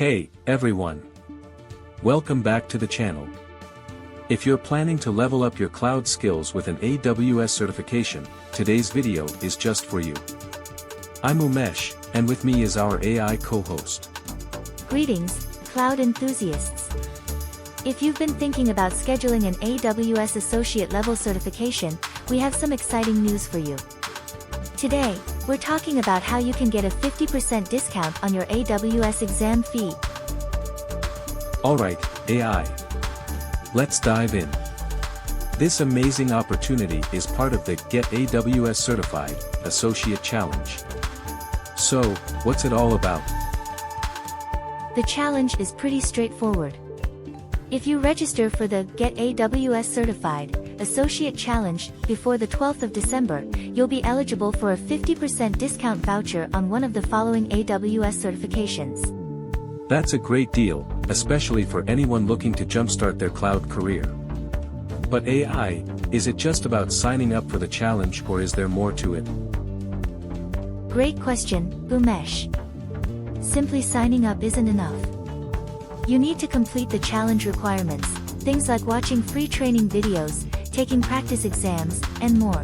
Hey, everyone. Welcome back to the channel. If you're planning to level up your cloud skills with an AWS certification, today's video is just for you. I'm Umesh, and with me is our AI co-host. Greetings, cloud enthusiasts. If you've been thinking about scheduling an AWS associate level certification, we have some exciting news for you. Today, we're talking about how you can get a 50% discount on your AWS exam fee. Alright, AI. Let's dive in. This amazing opportunity is part of the Get AWS Certified Associate Challenge. So, what's it all about? The challenge is pretty straightforward. If you register for the Get AWS Certified Associate Challenge before the 12th of December, you'll be eligible for a 50% discount voucher on one of the following AWS certifications. That's a great deal, especially for anyone looking to jumpstart their cloud career. But AI, is it just about signing up for the challenge or is there more to it? Great question, Umesh. Simply signing up isn't enough. You need to complete the challenge requirements, things like watching free training videos, taking practice exams, and more.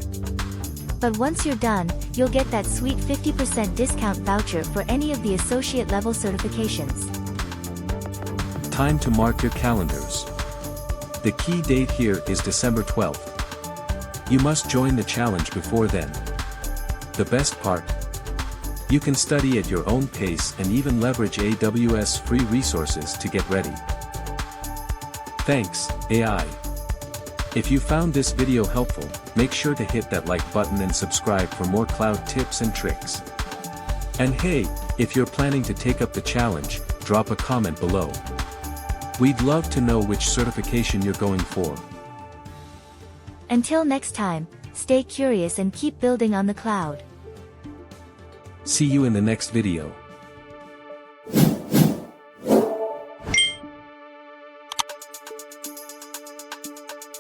But once you're done, you'll get that sweet 50% discount voucher for any of the associate level certifications. Time to mark your calendars. The key date here is December 12th. You must join the challenge before then. The best part? You can study at your own pace and even leverage AWS free resources to get ready. Thanks, AI. If you found this video helpful, make sure to hit that like button and subscribe for more cloud tips and tricks. And hey, if you're planning to take up the challenge, drop a comment below. We'd love to know which certification you're going for. Until next time, stay curious and keep building on the cloud. See you in the next video.